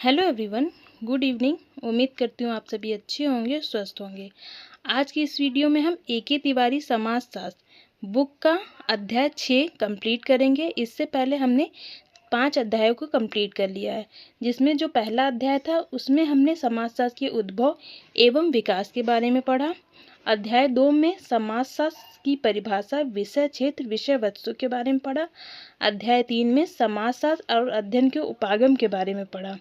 Hello everyone, good evening. उम्मीद करती हूँ आप सभी अच्छे होंगे, स्वस्थ होंगे। आज की इस वीडियो में हम ए.के. तिवारी समाजशास्त्र बुक का अध्याय 6 कंप्लीट करेंगे। इससे पहले हमने 5 अध्यायों को कंप्लीट कर लिया है, जिसमें जो पहला अध्याय था उसमें हमने समाजशास्त्र के उद्भव एवं विकास के बारे में पढ़ा। अध्याय 2 में समाजशास्त्र की परिभाषा, विषय क्षेत्र, विषय वस्तु के बारे में पढ़ा। अध्याय 3 में समाजशास्त्र और अध्ययन के उपागम के बारे में पढ़ा।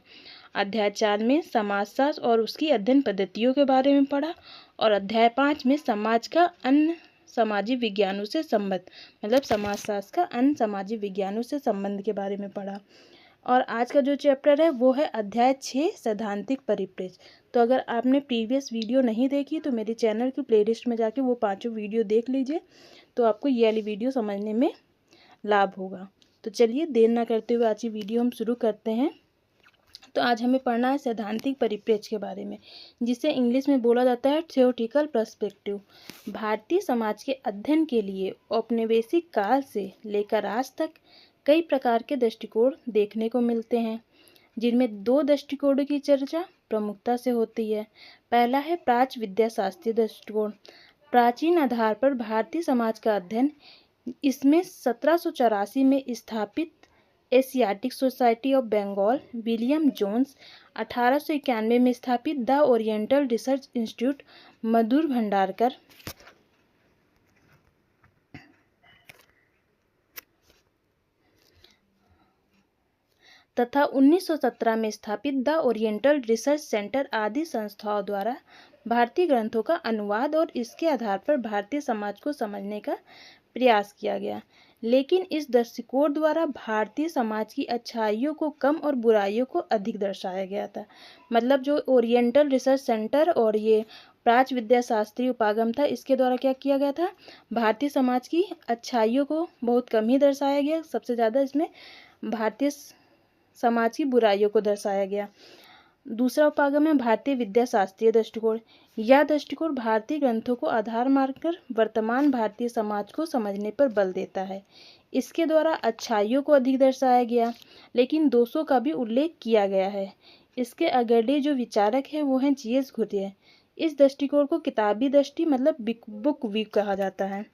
अध्याय 4 में समाजशास्त्र और उसकी अध्ययन पद्धतियों के बारे में पढ़ा। और अध्याय 5 में समाज का अन्य सामाजिक विज्ञानों से संबंध, मतलब समाजशास्त्र का अन्य सामाजिक विज्ञानों से संबंध के बारे में पढ़ा। और आज का जो चैप्टर है वो है अध्याय 6 सैद्धांतिक परिप्रेक्ष्य। तो अगर आपने प्रीवियस वीडियो नहीं देखी तो मेरे चैनल की प्लेलिस्ट में जाके वो 5 वीडियो देख लीजिए, तो आपको ये वाली वीडियो समझने में लाभ होगा। तो चलिए देर ना करते हुए आज की वीडियो हम शुरू करते हैं। तो आज हमें पढ़ना है सैद्धांतिक परिप्रेक्ष्य के बारे में, जिसे इंग्लिश में बोला जाता है थ्योरेटिकल पर्सपेक्टिव। भारतीय समाज के अध्ययन के लिए औपनिवेशिक काल से लेकर आज तक कई प्रकार के दृष्टिकोण देखने को मिलते हैं, जिनमें 2 दृष्टिकोणों की चर्चा प्रमुखता से होती है। पहला है प्राच्य विद्याशास्त्रीय दृष्टिकोण। प्राचीन आधार पर भारतीय समाज का अध्ययन, इसमें 1784 में स्थापित Asiatic Society of Bengal, William Jones, 1891 में स्थापित the Oriental Research Institute, Madhur Bhandarkar, तथा 1917 में स्थापित द ओरिएंटल रिसर्च सेंटर आदि संस्थाओं द्वारा भारतीय ग्रंथों का अनुवाद और इसके आधार पर भारतीय समाज को समझने का प्रयास किया गया। लेकिन इस दृष्टिकोण द्वारा भारतीय समाज की अच्छाइयों को कम और बुराइयों को अधिक दर्शाया गया था। मतलब जो ओरिएंटल रिसर्च सेंटर और ये प्राच्य विद्याशास्त्रीय उपागम था, इसके द्वारा क्या किया गया था, भारतीय समाज की अच्छाइयों को बहुत कम ही दर्शाया गया, सबसे ज़्यादा इसमें भारतीय समाज की बुराइयों को दर्शाया गया। दूसरा उपागम है भारतीय विद्याशास्त्रीय दृष्टिकोण। यह दृष्टिकोण भारतीय ग्रंथों को आधार मानकर वर्तमान भारतीय समाज को समझने पर बल देता है। इसके द्वारा अच्छाइयों को अधिक दर्शाया गया, लेकिन दोषों का भी उल्लेख किया गया है। इसके अग्रणी जो विचारक है वो हैं जी.एस. घुर्ये। इस दृष्टिकोण को किताबी दृष्टि, मतलब बुक व्यू कहा जाता है।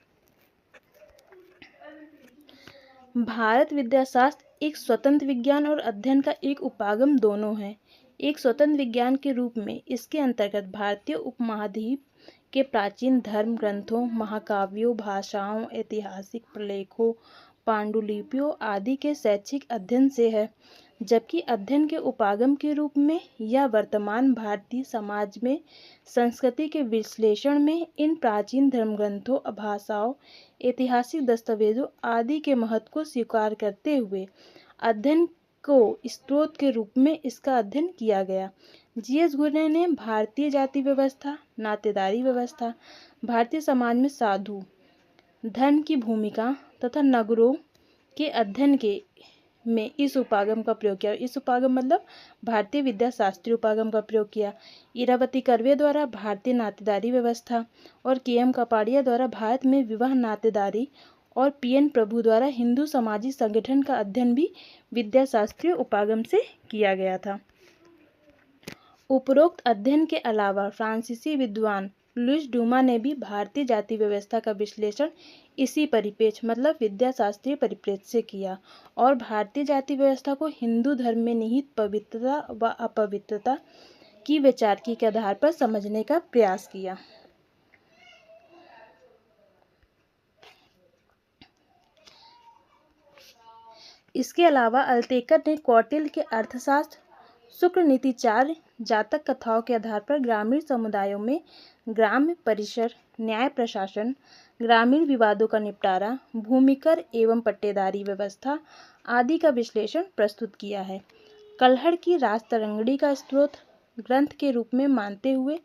भारत विद्याशास्त्र एक स्वतंत्र विज्ञान और अध्ययन का एक उपागम दोनों है। एक स्वतंत्र विज्ञान के रूप में इसके अंतर्गत भारतीय उपमहाद्वीप के प्राचीन धर्म ग्रंथों, महाकाव्यों, भाषाओं, ऐतिहासिक प्रलेखों, पांडुलिपियों आदि के शैक्षिक अध्ययन से है, जबकि अध्ययन के उपागम के रूप में यह वर्तमान भारतीय समाज में संस्कृति के विश्लेषण में इन प्राचीन धर्म ग्रंथों, भाषाओं, ऐतिहासिक दस्तावेजों आदि के महत्व को स्वीकार करते हुए अध्ययन को स्रोत के रूप में इसका अध्ययन किया गया। जी.एस. घुर्ये ने भारतीय जाति व्यवस्था, नातेदारी व्यवस्था, भारतीय समाज में साधु धर्म की भूमिका तथा नगरों के अध्ययन के में इस उपागम का प्रयोग किया। इस उपागम मतलब भारतीय विद्याशास्त्रीय उपागम का प्रयोग किया। इरावती कर्वे द्वारा भारतीय नातेदारी व्यवस्था और के.एम. कापड़िया द्वारा भारत में विवाह नातेदारी और पी.एन. प्रभु द्वारा हिंदू सामाजिक संगठन का अध्ययन भी विद्याशास्त्रीय उपागम से किया गया था। उपरोक्त अध्ययन के अलावा फ्रांसीसी विद्वान लुइस डूमा ने भी भारतीय जाति व्यवस्था का विश्लेषण इसी परिप्रेक्ष्य, मतलब विद्याशास्त्रीय परिप्रेक्ष्य से किया और भारतीय जाति व्यवस्था को हिंदू धर्म में निहित पवित्रता व अपवित्रता की वैचारिकी के आधार पर समझने का प्रयास किया। इसके अलावा अल्तेकर ने कौटिल्य के अर्थशास्त्र, शुक्र नीतिचार्य, जातक कथाओं के आधार पर ग्रामीण समुदायों में ग्राम्य परिसर, न्याय प्रशासन, ग्रामीण विवादों का निपटारा, भूमिकर एवं पट्टेदारी व्यवस्था आदि का विश्लेषण प्रस्तुत किया है। कल्हड़ की राजतरंगिणी का स्रोत ग्रंथ के रूप में मानते हुए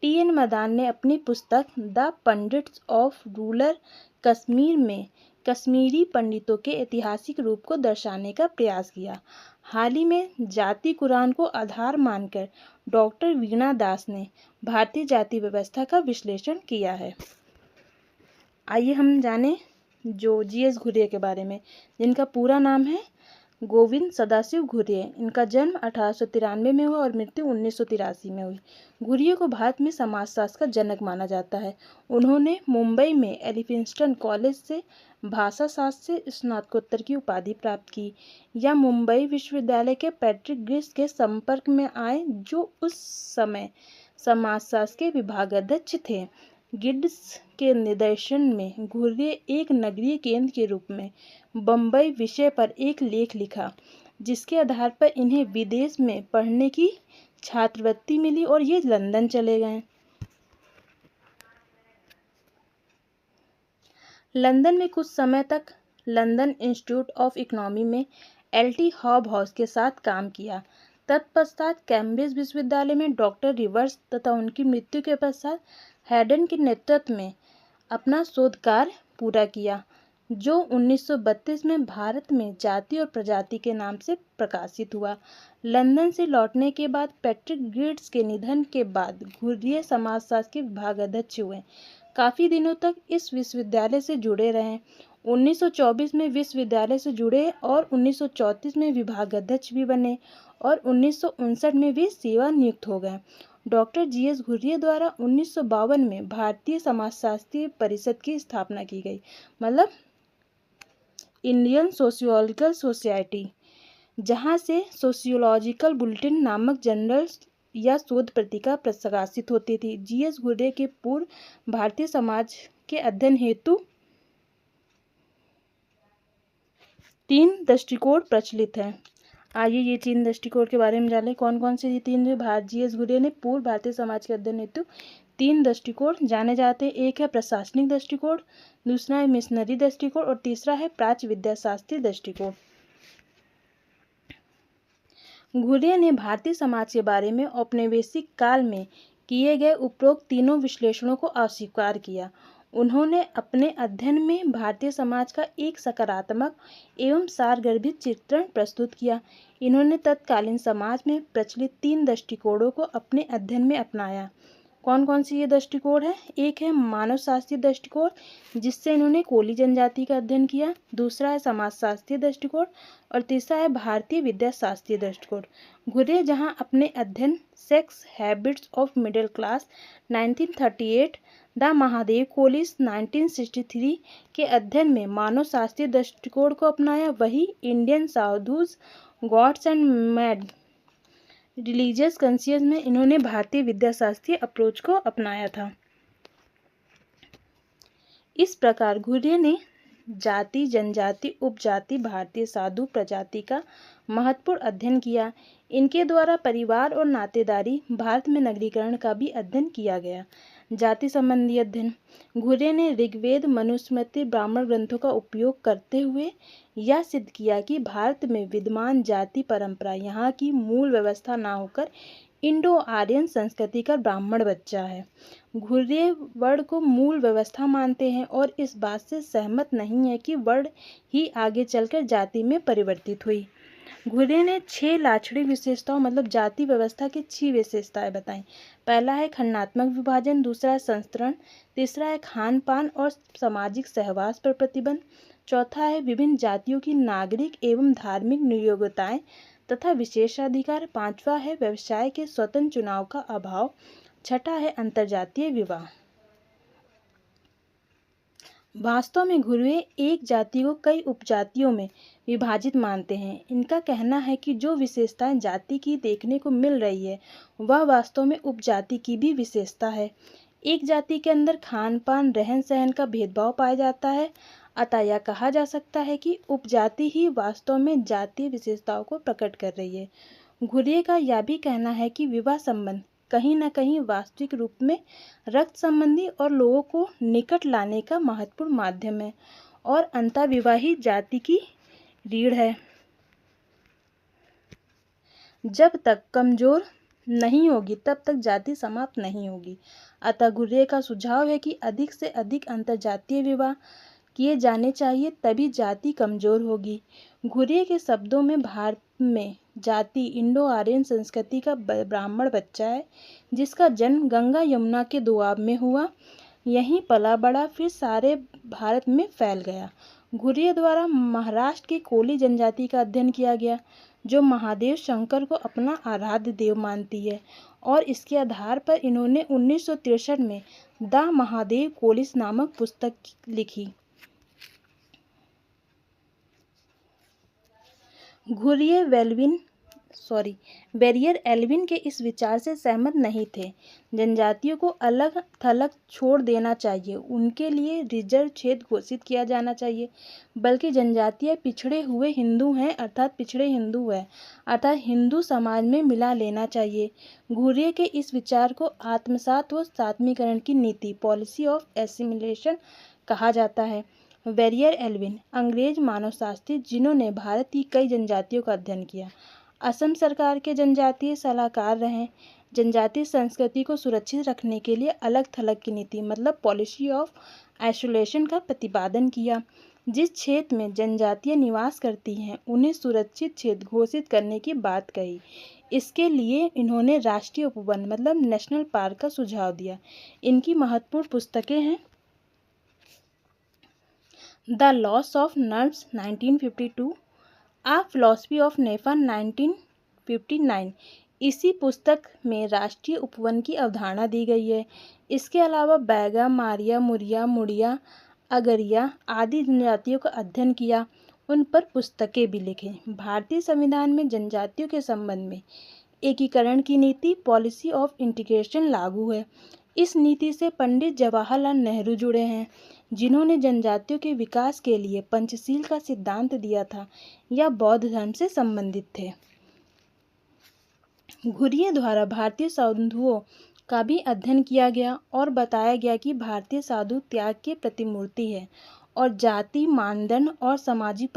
टी.एन. मदान ने अपनी पुस्तक the pandits of rural Kashmir में कश्मीरी पंडितों के ऐतिहासिक रूप को दर्शाने का प्रयास किया। हाल ही में जाति कुरान को आधार मानकर डॉक्टर वीणा दास ने भारतीय जाति व्यवस्था का विश्लेषण किया है। आइए हम जानें जो जी.एस. घुर्ये के बारे में, जिनका पूरा नाम है गोविंद सदाशिव घुरिये। इनका जन्म 1893 में हुआ और मृत्यु 1983 में हुई। घुरिये को भारत में समाजशास्त्र का जनक माना जाता है। उन्होंने मुंबई में एलिफिंस्टन कॉलेज से भाषा शास्त्र से स्नातकोत्तर की उपाधि प्राप्त की। या मुंबई विश्वविद्यालय के पैट्रिक गिड्स के संपर्क में आए, जो उस समय समाजशास्त्र के विभागाध्यक्ष थे। गिड्स के निर्देशन में घुरिये एक नगरीय केंद्र के रूप में बम्बई विषय पर एक लेख लिखा, जिसके आधार पर इन्हें विदेश में पढ़ने की छात्रवृत्ति मिली और ये लंदन चले गए। लंदन में कुछ समय तक लंदन इंस्टीट्यूट ऑफ इकोनॉमी में एल.टी. हॉबहॉस के साथ काम किया। तत्पश्चात कैम्ब्रिज विश्वविद्यालय में डॉक्टर रिवर्स तथा उनकी मृत्यु के पश्चात हैडन के नेतृत्व में अपना शोध कार्य पूरा किया, जो 1932 में भारत में जाति और प्रजाति के नाम से प्रकाशित हुआ। लंदन से लौटने के बाद पैट्रिक गिड्स के निधन के बाद घुरिये समाजशास्त्र के विभागाध्यक्ष हुए। काफ़ी दिनों तक इस विश्वविद्यालय से जुड़े रहे। 1924 में विश्वविद्यालय से जुड़े और 1934 में विभागाध्यक्ष भी बने और 1959 में भी सेवा नियुक्त हो गए। Doctor GS. घुरिये द्वारा 1952 में भारतीय समाजशास्त्री परिषद की स्थापना की गई, मतलब इंडियन सोशियोलॉजिकल सोसाइटी, जहां से सोशियोलॉजिकल बुलेटिन नामक जर्नल या शोध पत्रिका प्रकाशित होती थी। जी.एस. घुरिये के पूर्व भारतीय समाज के अध्ययन हेतु 3 दृष्टिकोण प्रचलित हैं। आइए ये 3 दृष्टिकोण के बारे में जानें। कौन कौन से ये 3 जी.एस. घुरिये ने पूर्व भारतीय समाज के अध्ययन हेतु 3 दृष्टिकोण जाने जाते हैं। एक है प्रशासनिक दृष्टिकोण, दूसरा है मिशनरी दृष्टिकोण और तीसरा है प्राच्य विद्याशास्त्री दृष्टिकोण। घुरिये ने भारतीय समाज के बारे में औपनिवेशिक काल में किए गए उपरोक्त तीनों विश्लेषणों को अस्वीकार किया। उन्होंने अपने अध्ययन में भारतीय समाज का एक सकारात्मक एवं सारगर्भित चित्रण प्रस्तुत किया। इन्होंने तत्कालीन समाज में प्रचलित 3 दृष्टिकोणों को अपने अध्ययन में अपनाया। कौन कौन सी ये दृष्टिकोण है? एक है मानवशास्त्रीय दृष्टिकोण, जिससे इन्होंने कोली जनजाति का अध्ययन किया। दूसरा है समाजशास्त्रीय दृष्टिकोण और तीसरा है भारतीय विद्याशास्त्रीय दृष्टिकोण। घुरिये जहां अपने अध्ययन sex habits of middle class 1938, the Mahadev Kolis 1963 के अध्ययन में मानवशास्त्रीय दृष्टिकोण को अपनाया, वही Indian sadhus gods and mad religious conscious में इन्होंने भारतीय विद्याशास्त्रीय अप्रोच को अपनाया था। इस प्रकार घुरिये ने जाति, जनजाति, उपजाति, भारतीय साधु प्रजाति का महत्वपूर्ण अध्ययन किया। इनके द्वारा परिवार और नातेदारी, भारत में नगरीकरण का भी अध्ययन किया गया। जाति संबंधी अध्ययन। घुरिये ने ऋग्वेद, मनुस्मृति, ब्राह्मण ग्रंथों का उपयोग करते हुए यह सिद्ध किया कि भारत में विद्यमान जाति परंपरा यहाँ की मूल व्यवस्था न होकर इंडो आर्यन संस्कृति का ब्राह्मण बच्चा है। घुरिये वर्ण को मूल व्यवस्था मानते हैं और इस बात से सहमत नहीं है कि वर्ण ही आगे चलकर जाति में परिवर्तित हुई। घुरिये ने 6 लाक्षणिक विशेषताओं, मतलब जाति व्यवस्था की 6 विशेषताएं बताई। पहला है खंडात्मक विभाजन, दूसरा है संस्तरण, तीसरा है खान पान और सामाजिक सहवास पर प्रतिबंध, चौथा है विभिन्न जातियों की नागरिक एवं धार्मिक नियोग्यताएं तथा विशेषाधिकार, पांचवा है व्यवसाय के स्वतंत्र चुनाव का अभाव, छठा है अंतरजातीय विवाह। वास्तव में घुरिये एक जाति को कई उपजातियों में विभाजित मानते हैं। इनका कहना है कि जो विशेषताएं जाति की देखने को मिल रही है वह वास्तव में उपजाति की भी विशेषता है। एक जाति के अंदर खान पान, रहन सहन का भेदभाव पाया जाता है, अतः यह कहा जा सकता है कि उपजाति ही वास्तव में जातीय विशेषताओं को प्रकट कर रही है। घुरिये का यह भी कहना है कि विवाह संबंध कहीं न कहीं वास्तविक रूप में रक्त संबंधी और लोगों को निकट लाने का महत्वपूर्ण माध्यम है और अंतःविवाही जाति की रीढ़ है। जब तक कमजोर नहीं होगी तब तक जाति समाप्त नहीं होगी। अतः घुरिये का सुझाव है कि अधिक से अधिक अंतर्जातीय विवाह किए जाने चाहिए, तभी जाति कमजोर होगी। घुरिये के शब्दों में भारत में जाति इंडो आर्यन संस्कृति का ब्राह्मण बच्चा है, जिसका जन्म गंगा यमुना के दोआब में हुआ, यहीं पला बड़ा, फिर सारे भारत में फैल गया। घुरिये द्वारा महाराष्ट्र की कोली जनजाति का अध्ययन किया गया, जो महादेव शंकर को अपना आराध्य देव मानती है, और इसके आधार पर इन्होंने 1963 में द महादेव कोलिस नामक पुस्तक लिखी। घुरिये बैरियर एल्विन के इस विचार से सहमत नहीं थे। जनजातियों को अलग थलग छोड़ देना चाहिए, उनके लिए रिजर्व क्षेत्र घोषित किया जाना चाहिए, बल्कि जनजातियां पिछड़े हुए हिंदू हैं अर्थात पिछड़े हिंदू हैं अर्थात हिंदू समाज में मिला लेना चाहिए। घुरिये के इस विचार को आत्मसात व सात्मीकरण की नीति पॉलिसी ऑफ एसिमिलेशन कहा जाता है। बैरियर एल्विन अंग्रेज मानवशास्त्री जिन्होंने भारत की कई जनजातियों का अध्ययन किया, असम सरकार के जनजातीय सलाहकार रहे। जनजातीय संस्कृति को सुरक्षित रखने के लिए अलग थलग की नीति मतलब पॉलिसी ऑफ आइसोलेशन का प्रतिपादन किया। जिस क्षेत्र में जनजातियां निवास करती हैं उन्हें सुरक्षित क्षेत्र घोषित करने की बात कही। इसके लिए इन्होंने राष्ट्रीय उपवन मतलब नेशनल पार्क का सुझाव दिया। इनकी महत्वपूर्ण पुस्तकें हैं the loss of nerves 1952, a philosophy of NEFA 1959। इसी पुस्तक में राष्ट्रीय उपवन की अवधारणा दी गई है। इसके अलावा बैगा, मारिया, मुरिया, मुड़िया, अगरिया आदि जनजातियों का अध्ययन किया, उन पर पुस्तकें भी लिखी। भारतीय संविधान में जनजातियों के संबंध में एकीकरण की नीति पॉलिसी ऑफ इंटीग्रेशन लागू है। इस नीति से पंडित जवाहरलाल नेहरू जुड़े हैं, जिन्होंने जनजातियों के विकास के लिए पंचशील का सिद्धांत दिया था या बौद्ध धर्म से संबंधित थे। घुरिये द्वारा भारतीय साधुओं का भी अध्ययन किया गया और बताया गया कि भारतीय साधु त्याग के प्रतिमूर्ति है और जाति मानदंड और सामाजिक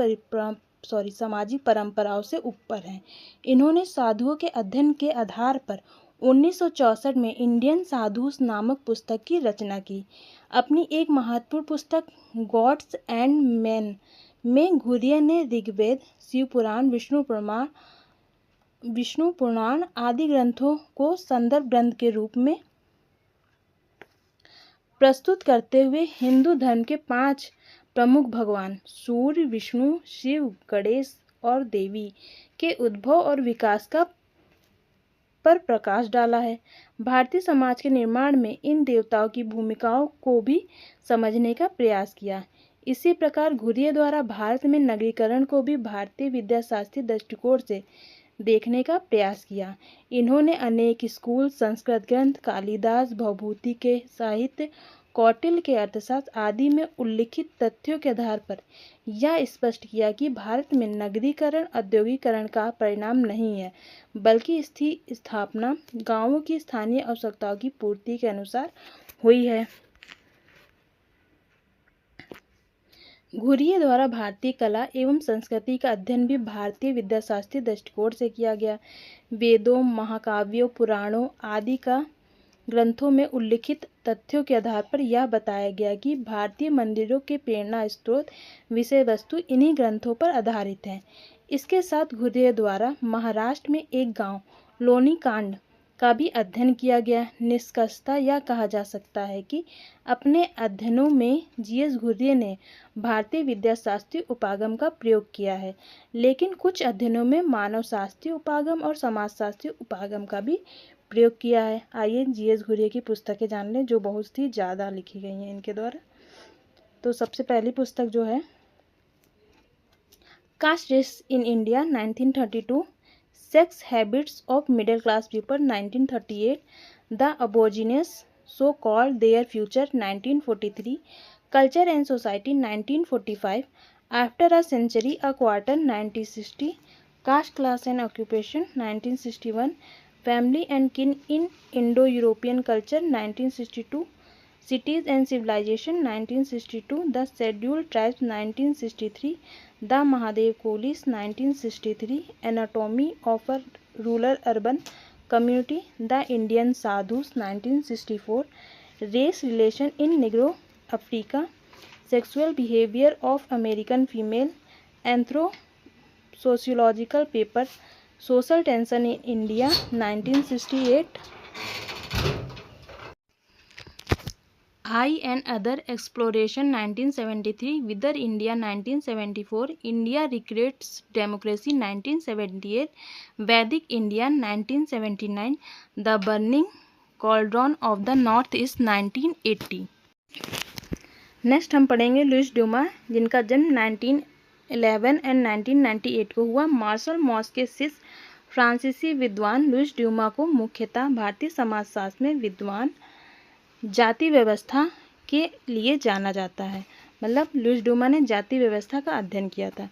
परंपराओं से ऊपर हैं। इन्होंने साधुओं के अध्ययन के आधार पर 1964 में इंडियन साधुस नामक पुस्तक की रचना की। अपनी एक महत्वपूर्ण पुस्तक गॉड्स एंड मैन में घुरिये ने ऋग्वेद, शिव पुराण, विष्णु पुराण आदि ग्रंथों को संदर्भ ग्रंथ के रूप में प्रस्तुत करते हुए हिंदू धर्म के 5 प्रमुख भगवान सूर्य, विष्णु, शिव, गणेश और देवी के उद्भव और विकास पर प्रकाश डाला है। भारतीय समाज के निर्माण में इन देवताओं की भूमिकाओं को भी समझने का प्रयास किया। इसी प्रकार घुरिये द्वारा भारत में नगरीकरण को भी भारतीय विद्याशास्त्रीय दृष्टिकोण से देखने का प्रयास किया। इन्होंने अनेक स्कूल, संस्कृत ग्रंथ, कालिदास, भवभूति के साहित्य, कौटिल्य के अर्थशास्त्र आदि में उल्लिखित तथ्यों के आधार पर यह स्पष्ट किया कि भारत में नगरीकरण औद्योगिकरण का परिणाम नहीं है, बल्कि इसकी स्थापना गांवों की स्थानीय आवश्यकताओं की पूर्ति के अनुसार हुई है। घुरिये द्वारा भारतीय कला एवं संस्कृति का अध्ययन भी भारतीय विद्याशास्त्रीय दृष्टिकोण से किया गया। वेदों, महाकाव्यों, पुराणों आदि का ग्रंथों में उल्लिखित तथ्यों के आधार पर यह बताया गया कि भारतीय मंदिरों के प्रेरणा स्रोत विषय वस्तु इन्हीं ग्रंथों पर आधारित है। इसके साथ घुरिये द्वारा महाराष्ट्र में एक गांव लोनी कांड का भी अध्ययन किया गया। निष्कर्षतः यह कहा जा सकता है कि अपने अध्ययनों में जीएस घुरिये ने भारतीय विद्याशास्त्रीय उपागम का प्रयोग किया है, लेकिन कुछ अध्ययनों में मानवशास्त्रीय उपागम और समाजशास्त्रीय उपागम का भी प्रयोग किया है। आइए जीएस घुरिये की पुस्तकें जान लें, जो बहुत ही ज़्यादा लिखी गई हैं इनके द्वारा। तो सबसे पहली पुस्तक जो है caste race in India 1932, sex habits of middle class people 1938, the aborigines so called their future 1943, culture and society 1945, after a century a quarter 1960, caste class and occupation 1961, family and kin in Indo European culture 1962, cities and civilization 1962, the scheduled tribes 1963, the Mahadev Kolis 1963, anatomy of a rural urban community, the Indian sadhus 1964, race relation in Negro Africa, sexual behaviour of American female, anthro sociological paper, social tension in India 1968, I and other exploration 1973, whither India 1974, India recreates democracy 1978, Vedic India 1979, the burning cauldron of the north east 1980। Next हम पढ़ेंगे Louis Dumas, जिनका जन्म 1911 and 1998 को हुआ। Martial moss के शिष्य फ्रांसीसी विद्वान लुइस ड्यूमा को मुख्यतः भारतीय समाजशास्त्र में विद्वान जाति व्यवस्था के लिए जाना जाता है। मतलब लुइस ड्यूमा ने जाति व्यवस्था का अध्ययन किया था।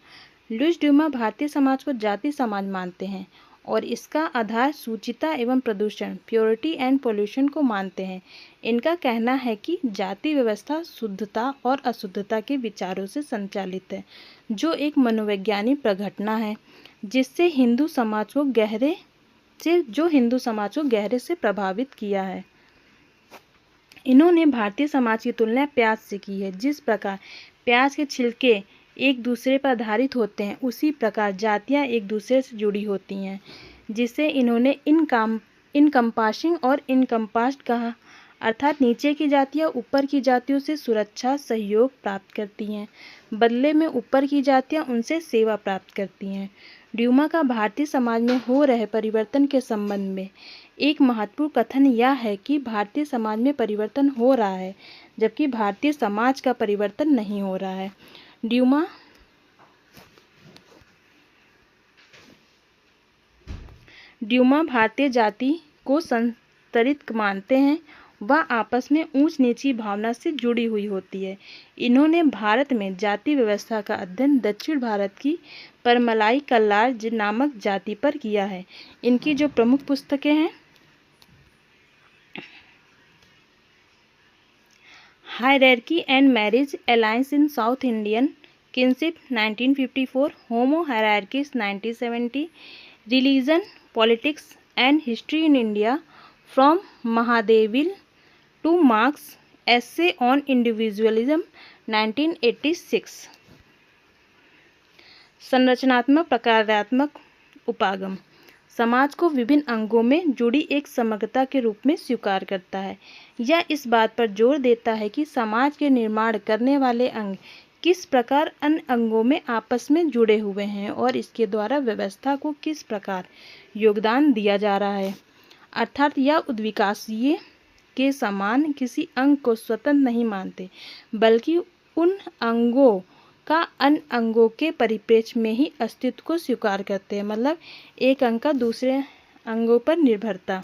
लुइस ड्यूमा भारतीय समाज को जाति समाज मानते हैं और इसका आधार सूचिता एवं प्रदूषण प्योरिटी एंड पोल्यूशन को मानते हैं। इनका कहना है कि जाति व्यवस्था शुद्धता और अशुद्धता के विचारों से संचालित है, जो एक मनोवैज्ञानिक प्रघटना है जिससे हिंदू समाज को गहरे से प्रभावित किया है। इन्होंने भारतीय समाज की तुलना प्याज से की है। जिस प्रकार प्याज के छिलके एक दूसरे पर आधारित होते हैं, उसी प्रकार जातियाँ एक दूसरे से जुड़ी होती हैं, जिसे इन्होंने इनकम्पासिंग और इनकम्पास्ड कहा। अर्थात नीचे की जातियाँ ऊपर की जातियों से सुरक्षा सहयोग प्राप्त करती हैं, बदले में ऊपर की जातियाँ उनसे सेवा प्राप्त करती हैं। ड्यूमा का भारतीय समाज में हो रहे परिवर्तन के संबंध में एक महत्वपूर्ण कथन यह है कि भारतीय समाज में परिवर्तन हो रहा है, जबकि भारतीय समाज का परिवर्तन नहीं हो रहा है। ड्यूमा भारतीय जाति को संतरित मानते हैं। वह आपस में ऊंच नीची भावना से जुड़ी हुई होती है। इन्होंने भारत में जाति व्यवस्था का अध्ययन दक्षिण भारत की परमलाई कल्लार नामक जाति पर किया है। इनकी जो प्रमुख पुस्तकें हैं, hierarchy and marriage alliance in South Indian kinship 1954, homo hierarchies 1970, religion politics and history in India from Mandeville to Marx, essay on individualism 1986। संरचनात्मक प्रकारात्मक उपागम समाज को विभिन्न अंगों में जुड़ी एक समग्रता के रूप में स्वीकार करता है। यह इस बात पर जोर देता है कि समाज के निर्माण करने वाले अंग किस प्रकार अन्य अंगों में आपस में जुड़े हुए हैं और इसके द्वारा व्यवस्था को किस प्रकार योगदान दिया जा रहा है। अर्थात यह उद्विकासीय के समान किसी अंग को स्वतंत्र नहीं मानते, बल्कि उन अंगों का अन्य अंगों के परिप्रेक्ष्य में ही अस्तित्व को स्वीकार करते हैं। मतलब एक अंग का दूसरे अंगों पर निर्भरता।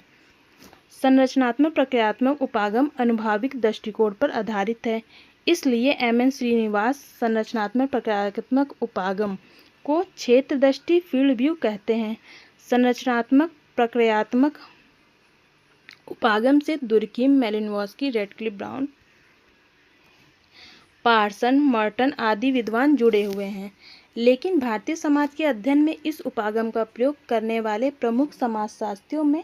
संरचनात्मक प्रक्रियात्मक उपागम अनुभाविक दृष्टिकोण पर आधारित है। इसलिए एम.एन. श्रीनिवास संरचनात्मक प्रक्रियात्मक उपागम को क्षेत्र दृष्टि फील्ड व्यू कहते हैं। संरचनात्मक प्रक्रियात्मक उपागम से Durkheim, Malinowski, Radcliffe Brown, Parson, Merton आदि विद्वान जुड़े हुए हैं। लेकिन भारतीय समाज के अध्ययन में इस उपागम का प्रयोग करने वाले प्रमुख समाजशास्त्रियों में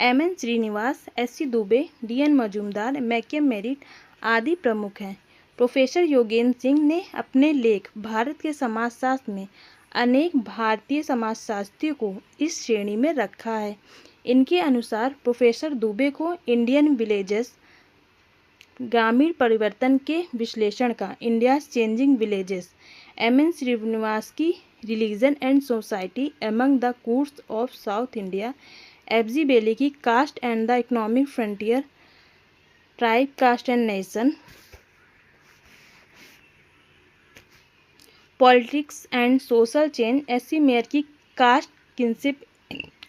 M N. Srinivas, S C. Dube, D N. Majumdar, McKim Marriott आदि प्रमुख हैं। प्रोफेसर योगेंद्र सिंह ने अपने लेख भारत के समाजशास्त्र में अनेक भारतीय समाजशास्त्रियों को इस श्रेणी में रखा है। इनके अनुसार प्रोफेसर दुबे को इंडियन विलेजेस ग्रामीण परिवर्तन के विश्लेषण का India changing villages, M N. Srinivas की religion and society among the Coorgs of South India, F G. Bailey की caste and the economic frontier, tribe, caste and nation, politics and social change, S C. Mayer की caste kinship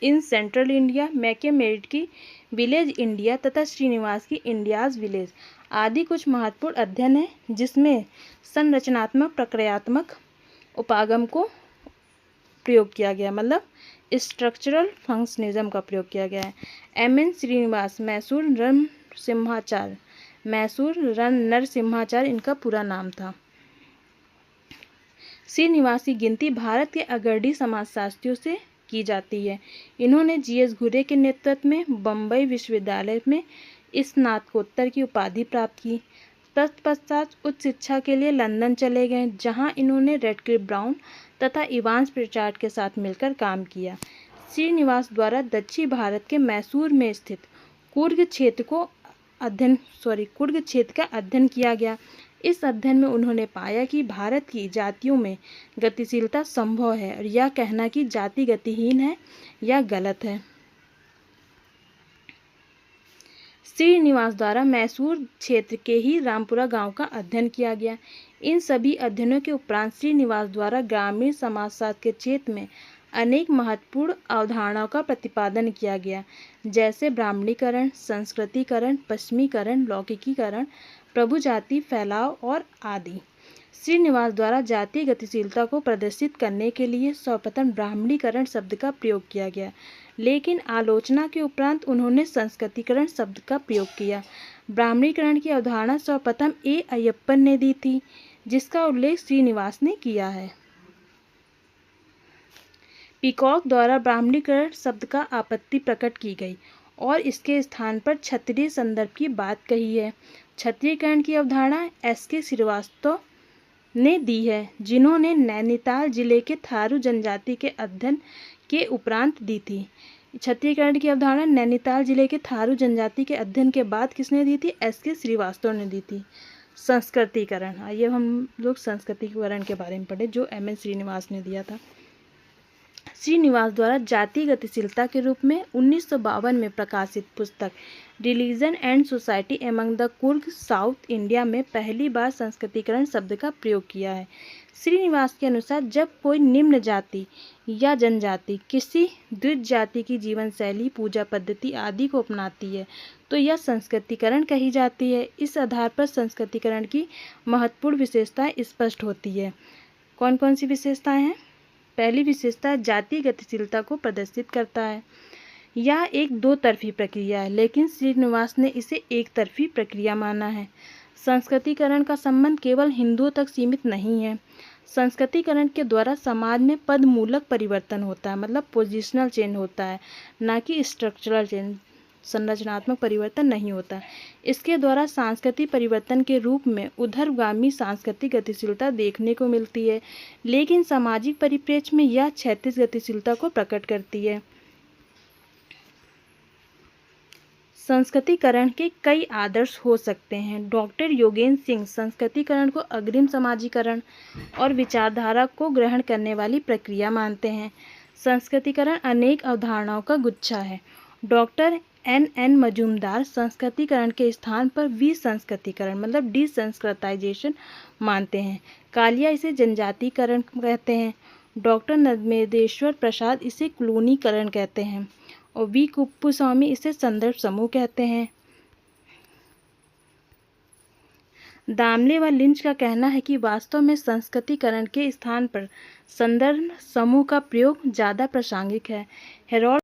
in central India, McKim Marriott की village India तथा श्रीनिवास की India's village आदि कुछ महत्वपूर्ण अध्ययन है, जिसमें संरचनात्मक प्रक्रियात्मक उपागम को प्रयोग किया गया, मतलब स्ट्रक्चरल फंक्शनिज्म का प्रयोग किया गया है। एम.एन. श्रीनिवास मैसूर नरसिम्हाचार्य इनका पूरा नाम था। श्रीनिवास की गिनती भारत के अग्रणी समाजशास्त्रियों से की जाती है। इन्होंने जी.एस. घुरे के नेतृत्व में बम्बई विश्वविद्यालय में स्नातकोत्तर की उपाधि प्राप्त की। तत्पश्चात उच्च शिक्षा के लिए लंदन चले गए, जहां इन्होंने रेडक्लिफ ब्राउन तथा इवांस प्रिचार्ड के साथ मिलकर काम किया। श्रीनिवास द्वारा दक्षिण भारत के मैसूर में स्थित कुर्ग क्षेत्र को कुर्ग क्षेत्र का अध्ययन किया गया। इस अध्ययन में उन्होंने पाया कि भारत की जातियों में गतिशीलता संभव है और यह कहना कि जाति गतिहीन है यह गलत है। श्रीनिवास द्वारा मैसूर क्षेत्र के ही रामपुरा गांव का अध्ययन किया गया। इन सभी अध्ययनों के उपरांत श्रीनिवास द्वारा ग्रामीण समाजशास्त्र के क्षेत्र में अनेक महत्वपूर्ण अवधारणाओं का प्रतिपादन किया गया, जैसे ब्राह्मणीकरण, संस्कृतिकरण, पश्चिमीकरण, लौकिकीकरण, प्रभु जाति फैलाव और आदि। श्रीनिवास द्वारा जातीय गतिशीलता को प्रदर्शित करने के लिए सर्वप्रथम ब्राह्मणीकरण शब्द का प्रयोग किया गया, लेकिन आलोचना के उपरांत उन्होंने संस्कृतिकरण शब्द का प्रयोग किया। ब्राह्मणीकरण की अवधारणा सर्वप्रथम ए अय्यप्पन ने दी थी, जिसका उल्लेख श्रीनिवास ने किया है। पीकॉक द्वारा ब्राह्मणीकरण शब्द का आपत्ति प्रकट की गई और इसके स्थान पर क्षत्रिय संदर्भ की बात कही है। क्षत्रियकरण की अवधारणा एस.के. श्रीवास्तव ने दी है, जिन्होंने नैनीताल जिले के थारू जनजाति के अध्ययन के उपरांत दी थी। क्षत्रियकरण की अवधारणा नैनीताल जिले के थारू जनजाति के अध्ययन के बाद किसने दी थी? एस.के. श्रीवास्तव ने दी थी। संस्कृतिकरण, आइए हम लोग संस्कृतिकरण के बारे में पढ़े जो एम.एन. श्रीनिवास ने दिया था। श्रीनिवास द्वारा जाति गतिशीलता के रूप में 1952 में प्रकाशित पुस्तक religion and society among the Coorg south India में पहली बार संस्कृतिकरण शब्द का प्रयोग किया है। श्रीनिवास के अनुसार जब कोई निम्न जाति या जनजाति किसी द्विज जाति की जीवन शैली, पूजा पद्धति आदि को अपनाती है तो यह संस्कृतिकरण कही जाती है। इस आधार पर संस्कृतिकरण की महत्वपूर्ण विशेषताएं स्पष्ट होती है। कौन कौन सी विशेषताएं हैं? पहली विशेषता जातीय गतिशीलता को प्रदर्शित करता है। यह एक दो तरफी प्रक्रिया है, लेकिन श्रीनिवास ने इसे एक तरफी प्रक्रिया माना है। संस्कृतिकरण का संबंध केवल हिंदुओं तक सीमित नहीं है। संस्कृतिकरण के द्वारा समाज में पदमूलक परिवर्तन होता है, मतलब पोजिशनल चेंज होता है, ना कि स्ट्रक्चरल चेंज, संरचनात्मक परिवर्तन नहीं होता। इसके द्वारा सांस्कृतिक परिवर्तन के रूप में ऊर्ध्वगामी सांस्कृतिक गतिशीलता देखने को मिलती है, लेकिन सामाजिक परिप्रेक्ष्य में यह क्षैतिज गतिशीलता को प्रकट करती है। संस्कृतिकरण के कई आदर्श हो सकते हैं। डॉक्टर योगेंद्र सिंह संस्कृतिकरण को अग्रिम समाजीकरण और विचारधारा को ग्रहण करने वाली प्रक्रिया मानते हैं। संस्कृतिकरण अनेक अवधारणाओं का गुच्छा है। डॉक्टर एन मजूमदार संस्कृतिकरण के स्थान पर विसंस्कृतिकरण मतलब डिसंस्कृताइजेशन मानते हैं। कालिया इसे जनजातीकरण कहते हैं। डॉक्टर नर्मदेश्वर प्रसाद इसे कॉलोनीकरण कहते हैं और वी कुप्पुस्वामी इसे संदर्भ समूह कहते हैं। दामले व लिंच का कहना है कि वास्तव में संस्कृतिकरण के स्थान पर संदर्भ समूह का प्रयोग ज़्यादा प्रासंगिक है। हेरोल्ड